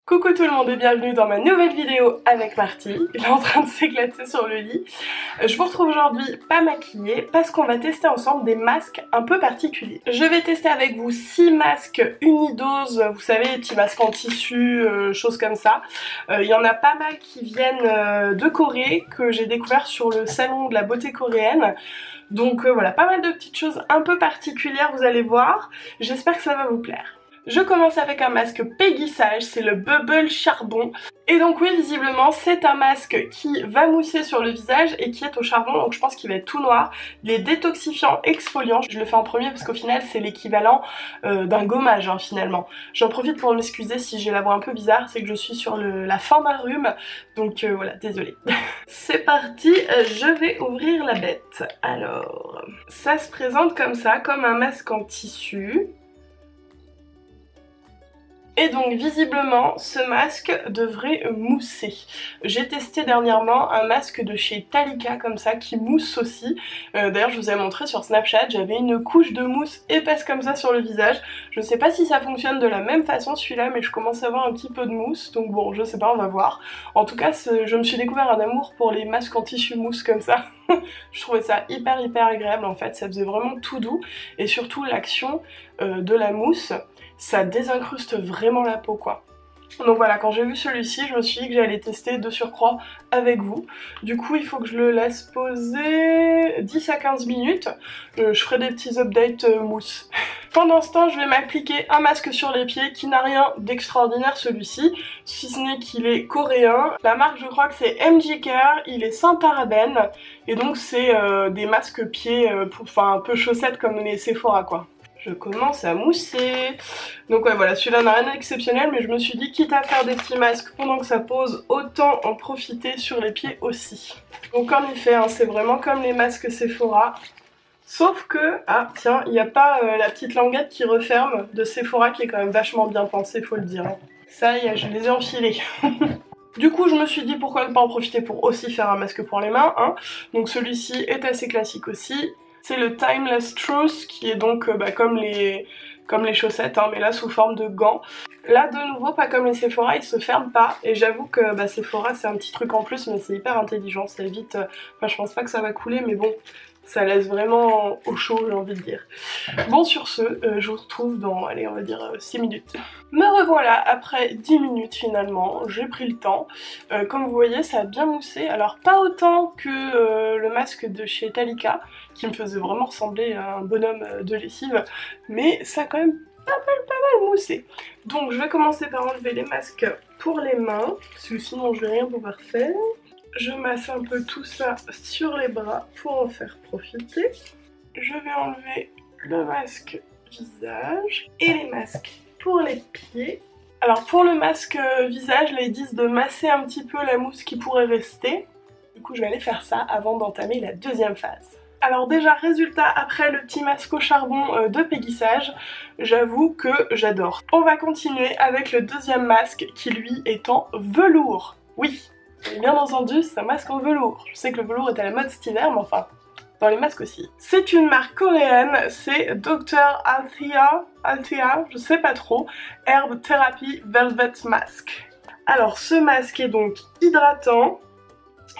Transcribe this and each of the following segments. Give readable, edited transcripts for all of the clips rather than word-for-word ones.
Coucou tout le monde et bienvenue dans ma nouvelle vidéo avec Marty. Il est en train de s'éclater sur le lit. Je vous retrouve aujourd'hui pas maquillée parce qu'on va tester ensemble des masques un peu particuliers. Je vais tester avec vous 6 masques unidose, vous savez, les petits masques en tissu, choses comme ça. Il y en a pas mal qui viennent de Corée, que j'ai découvert sur le salon de la beauté coréenne. Donc voilà, pas mal de petites choses un peu particulières, vous allez voir. J'espère que ça va vous plaire. Je commence avec un masque Peggy Sage, c'est le Bubble Charbon. Et donc oui, visiblement, c'est un masque qui va mousser sur le visage et qui est au charbon, donc je pense qu'il va être tout noir. Il est détoxifiant, exfoliant. Je le fais en premier parce qu'au final, c'est l'équivalent d'un gommage, hein, finalement. J'en profite pour m'excuser si j'ai la voix un peu bizarre, c'est que je suis sur la fin d'un rhume, donc voilà, désolée. C'est parti, je vais ouvrir la bête. Alors, ça se présente comme ça, comme un masque en tissu. Et donc visiblement ce masque devrait mousser. J'ai testé dernièrement un masque de chez Talika comme ça qui mousse aussi. D'ailleurs je vous ai montré sur Snapchat, j'avais une couche de mousse épaisse comme ça sur le visage. Je sais pas si ça fonctionne de la même façon celui-là, mais je commence à avoir un petit peu de mousse, donc bon je sais pas, on va voir. En tout cas je me suis découvert un amour pour les masques en tissu mousse comme ça. Je trouvais ça hyper agréable en fait, ça faisait vraiment tout doux. Et surtout l'action de la mousse, ça désincruste vraiment la peau quoi. Donc voilà, quand j'ai vu celui-ci, je me suis dit que j'allais tester de surcroît avec vous. Du coup, il faut que je le laisse poser 10 à 15 minutes. Je ferai des petits updates mousse. Pendant ce temps, je vais m'appliquer un masque sur les pieds qui n'a rien d'extraordinaire celui-ci, si ce n'est qu'il est coréen. La marque, je crois que c'est MJ Care, il est sans parabènes, et donc c'est des masques pieds, enfin un peu chaussettes comme les Sephora quoi. Je commence à mousser. Donc ouais voilà, celui-là n'a rien d'exceptionnel, mais je me suis dit quitte à faire des petits masques pendant que ça pose, autant en profiter sur les pieds aussi. Donc en effet, hein, c'est vraiment comme les masques Sephora. Sauf que, ah tiens, il n'y a pas la petite languette qui referme de Sephora qui est quand même vachement bien pensée, faut le dire. Hein. Ça y est, je les ai enfilés. Du coup, je me suis dit pourquoi ne pas en profiter pour aussi faire un masque pour les mains. Hein. Donc celui-ci est assez classique aussi. C'est le Timeless Truth qui est donc comme les chaussettes, hein, mais là sous forme de gants. Là de nouveau, pas comme les Sephora, ils se ferment pas. Et j'avoue que Sephora c'est un petit truc en plus, mais c'est hyper intelligent, ça évite... Enfin je pense pas que ça va couler, mais bon, ça laisse vraiment au chaud j'ai envie de dire. Bon sur ce, je vous retrouve dans, allez on va dire 6 minutes. Me revoilà après 10 minutes finalement, j'ai pris le temps. Comme vous voyez ça a bien moussé, alors pas autant que le masque de chez Talika, qui me faisait vraiment ressembler à un bonhomme de lessive, mais ça a quand même pas mal moussé. Donc je vais commencer par enlever les masques pour les mains, parce que sinon je vais rien pouvoir faire. Je masse un peu tout ça sur les bras pour en faire profiter. Je vais enlever le masque visage et les masques pour les pieds. Alors pour le masque visage, là ils disent de masser un petit peu la mousse qui pourrait rester. Du coup je vais aller faire ça avant d'entamer la deuxième phase. Alors déjà résultat après le petit masque au charbon de Peggy Sage, j'avoue que j'adore. On va continuer avec le deuxième masque qui lui est en velours. Oui, bien entendu c'est un masque en velours. Je sais que le velours est à la mode cet hiver mais enfin... dans les masques aussi. C'est une marque coréenne, c'est Dr. Althea, je sais pas trop, Herb Therapy Velvet Mask. Alors ce masque est donc hydratant,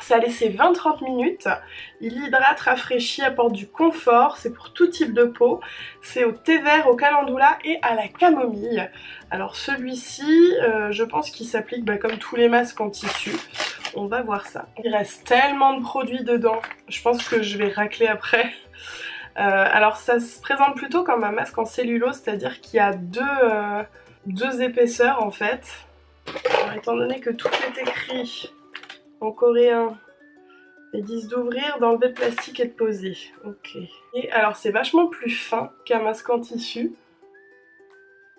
ça a laissé 20-30 minutes, il hydrate, rafraîchit, apporte du confort, c'est pour tout type de peau, c'est au thé vert, au calendula et à la camomille. Alors celui-ci, je pense qu'il s'applique comme tous les masques en tissu. On va voir ça. Il reste tellement de produits dedans, je pense que je vais racler après. Alors ça se présente plutôt comme un masque en cellulose, c'est-à-dire qu'il y a deux épaisseurs en fait. Alors, étant donné que tout est écrit en coréen, ils disent d'ouvrir, d'enlever le plastique et de poser. Ok. Et alors c'est vachement plus fin qu'un masque en tissu.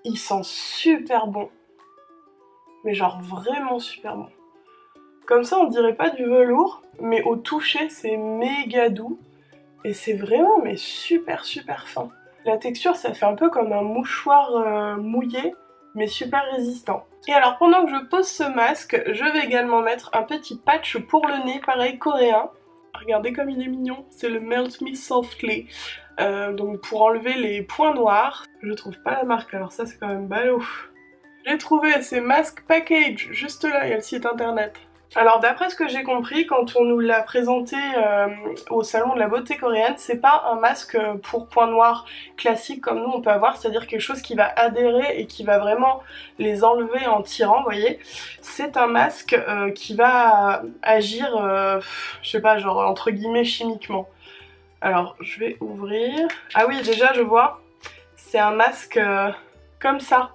Il sent super bon. Mais genre vraiment super bon. Comme ça on dirait pas du velours, mais au toucher c'est méga doux. Et c'est vraiment mais super fin. La texture ça fait un peu comme un mouchoir mouillé, mais super résistant. Et alors pendant que je pose ce masque, je vais également mettre un petit patch pour le nez, pareil coréen. Regardez comme il est mignon, c'est le Melt Me Softly. Donc pour enlever les points noirs, je trouve pas la marque, alors ça c'est quand même ballot. J'ai trouvé, c'est Mask Package, juste là, il y a le site internet. Alors d'après ce que j'ai compris, quand on nous l'a présenté au salon de la beauté coréenne, c'est pas un masque pour points noirs classique comme nous on peut avoir, c'est-à-dire quelque chose qui va adhérer et qui va vraiment les enlever en tirant, vous voyez. C'est un masque qui va agir, je sais pas, genre entre guillemets chimiquement. Alors je vais ouvrir. Ah oui, déjà je vois, c'est un masque comme ça.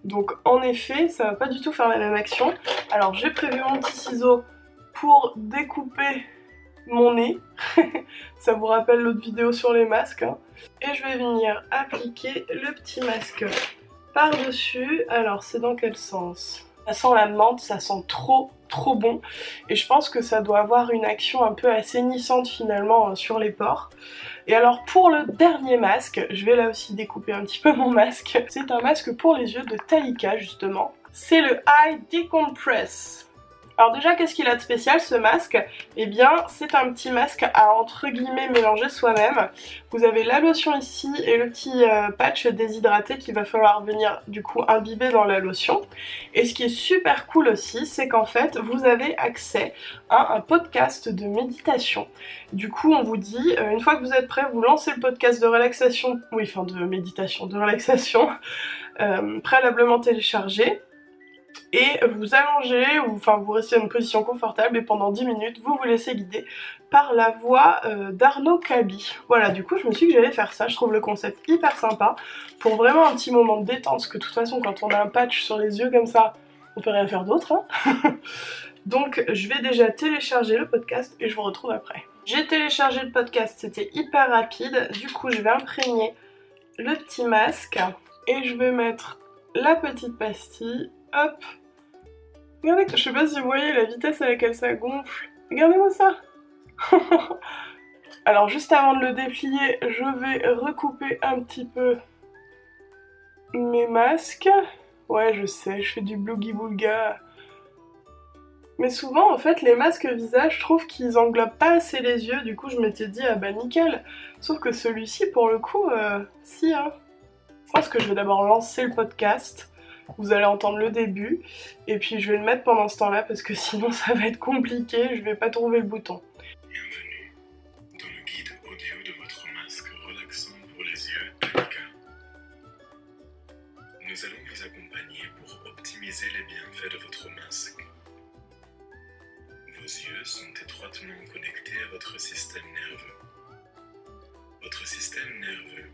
Donc en effet, ça va pas du tout faire la même action. Alors j'ai prévu mon petit ciseau pour découper mon nez. Ça vous rappelle l'autre vidéo sur les masques. Hein. Et je vais venir appliquer le petit masque par-dessus. Alors c'est dans quel sens? Ça sent la menthe, ça sent trop bon. Et je pense que ça doit avoir une action un peu assainissante finalement sur les pores. Et alors pour le dernier masque, je vais là aussi découper un petit peu mon masque. C'est un masque pour les yeux de Talika justement. C'est le Eye Decompress. Alors déjà, qu'est-ce qu'il a de spécial ce masque? Eh bien, c'est un petit masque à entre guillemets mélanger soi-même. Vous avez la lotion ici et le petit patch déshydraté qu'il va falloir venir du coup imbiber dans la lotion. Et ce qui est super cool aussi, c'est qu'en fait, vous avez accès à un podcast de méditation. Du coup, on vous dit, une fois que vous êtes prêts, vous lancez le podcast de relaxation, oui, enfin de méditation, de relaxation, préalablement téléchargé. Et vous allongez, ou enfin vous restez dans une position confortable et pendant 10 minutes vous vous laissez guider par la voix d'Arnaud Kaby. Voilà, du coup je me suis dit que j'allais faire ça, je trouve le concept hyper sympa pour vraiment un petit moment de détente, parce que de toute façon quand on a un patch sur les yeux comme ça, on peut rien faire d'autre. Hein. Donc je vais déjà télécharger le podcast et je vous retrouve après. J'ai téléchargé le podcast, c'était hyper rapide, du coup je vais imprégner le petit masque et je vais mettre la petite pastille. Hop. Regardez, je sais pas si vous voyez la vitesse à laquelle ça gonfle. Regardez-moi ça. Alors juste avant de le déplier, je vais recouper un petit peu mes masques. Ouais, je sais, je fais du boogie-boulga. Mais souvent, en fait, les masques visage, je trouve qu'ils englobent pas assez les yeux. Du coup, je m'étais dit, ah bah nickel. Sauf que celui-ci, pour le coup, si, hein. Je pense que je vais d'abord lancer le podcast. Vous allez entendre le début, et puis je vais le mettre pendant ce temps-là parce que sinon ça va être compliqué, je vais pas trouver le bouton. Bienvenue dans le guide audio de votre masque relaxant pour les yeux Talika. Nous allons vous accompagner pour optimiser les bienfaits de votre masque. Vos yeux sont étroitement connectés à votre système nerveux. Votre système nerveux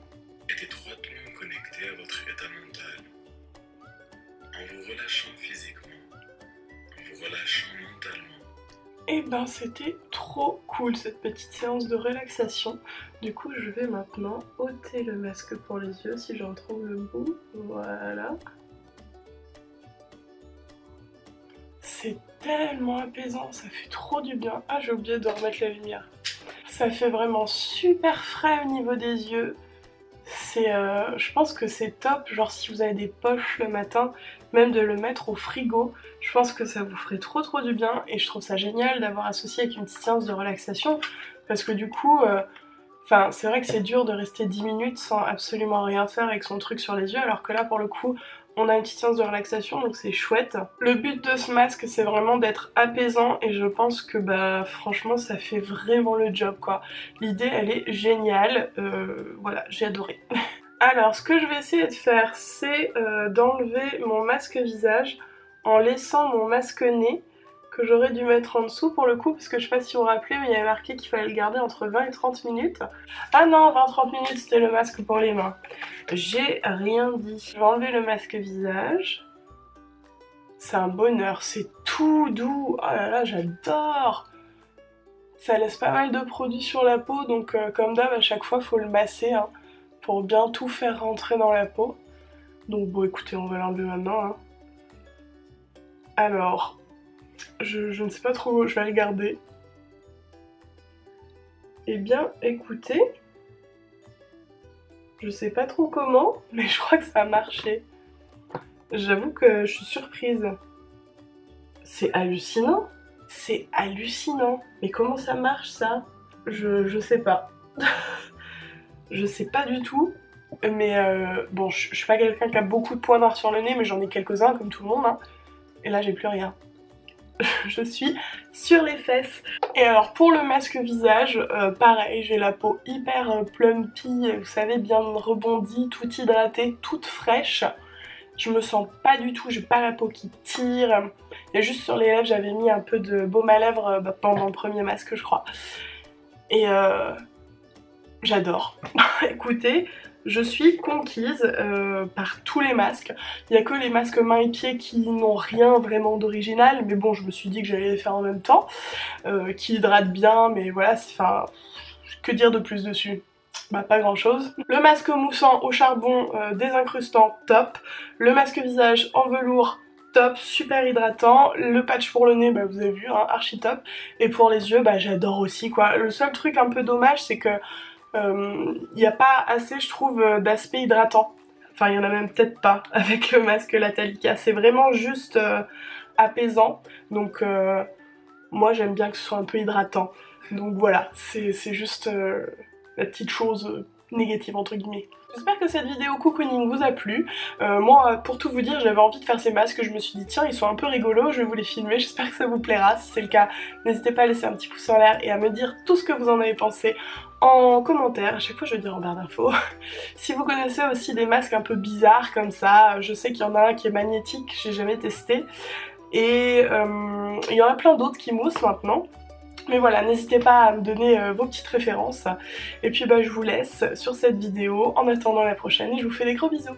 est étroitement connecté à votre état mental. En vous relâchant physiquement, en vous relâchant mentalement. Et ben c'était trop cool cette petite séance de relaxation. Du coup je vais maintenant ôter le masque pour les yeux si j'en trouve le bout. Voilà. C'est tellement apaisant, ça fait trop du bien. Ah j'ai oublié de remettre la lumière. Ça fait vraiment super frais au niveau des yeux. Je pense que c'est top, genre si vous avez des poches le matin, même de le mettre au frigo, je pense que ça vous ferait trop du bien et je trouve ça génial d'avoir associé avec une petite séance de relaxation parce que du coup, c'est vrai que c'est dur de rester 10 minutes sans absolument rien faire avec son truc sur les yeux alors que là pour le coup, on a une petite séance de relaxation donc c'est chouette. Le but de ce masque c'est vraiment d'être apaisant et je pense que bah franchement ça fait vraiment le job quoi. L'idée elle est géniale, voilà j'ai adoré. Alors ce que je vais essayer de faire c'est d'enlever mon masque visage en laissant mon masque nez que j'aurais dû mettre en dessous pour le coup parce que je sais pas si vous vous rappelez mais il y avait marqué qu'il fallait le garder entre 20 et 30 minutes. Ah non 20-30 minutes c'était le masque pour les mains. J'ai rien dit. Je vais enlever le masque visage. C'est un bonheur, c'est tout doux. Oh là là j'adore. Ça laisse pas mal de produits sur la peau donc comme d'hab à chaque fois faut le masser hein, pour bien tout faire rentrer dans la peau. Donc bon écoutez on va l'enlever maintenant. Hein. Alors... Je ne sais pas trop où je vais regarder. Eh bien, écoutez, je sais pas trop comment, mais je crois que ça a marché. J'avoue que je suis surprise. C'est hallucinant. C'est hallucinant. Mais comment ça marche ça? Je sais pas. Je sais pas du tout. Mais bon, je suis pas quelqu'un qui a beaucoup de points noirs sur le nez, mais j'en ai quelques-uns comme tout le monde, hein. Et là j'ai plus rien. Je suis sur les fesses. Et alors pour le masque visage, pareil, j'ai la peau hyper plumpy, vous savez, bien rebondie, toute hydratée, toute fraîche. Je me sens pas du tout, j'ai pas la peau qui tire. Il y a juste sur les lèvres, j'avais mis un peu de baume à lèvres pendant le premier masque, je crois. Et j'adore. Écoutez, je suis conquise par tous les masques. Il n'y a que les masques mains et pieds qui n'ont rien vraiment d'original, mais bon, je me suis dit que j'allais les faire en même temps, qui hydratent bien, mais voilà, enfin, que dire de plus dessus? Bah pas grand chose. Le masque moussant au charbon désincrustant, top. Le masque visage en velours, top, super hydratant. Le patch pour le nez, bah vous avez vu, hein, archi top. Et pour les yeux, bah j'adore aussi quoi. Le seul truc un peu dommage, c'est que il n'y a pas assez, je trouve, d'aspect hydratant. Enfin, il y en a même peut-être pas avec le masque Latalika. C'est vraiment juste apaisant. Donc moi j'aime bien que ce soit un peu hydratant. Donc voilà, c'est juste la petite chose négative entre guillemets. J'espère que cette vidéo cocooning vous a plu. Moi, pour tout vous dire, j'avais envie de faire ces masques, je me suis dit tiens, ils sont un peu rigolos, je vais vous les filmer, j'espère que ça vous plaira. Si c'est le cas, n'hésitez pas à laisser un petit pouce en l'air et à me dire tout ce que vous en avez pensé en commentaire. À chaque fois je vais dire en barre d'infos. Si vous connaissez aussi des masques un peu bizarres comme ça, je sais qu'il y en a un qui est magnétique, j'ai jamais testé. Et il y en a plein d'autres qui moussent maintenant. Mais voilà, n'hésitez pas à me donner vos petites références. Et puis bah je vous laisse sur cette vidéo en attendant la prochaine et je vous fais des gros bisous.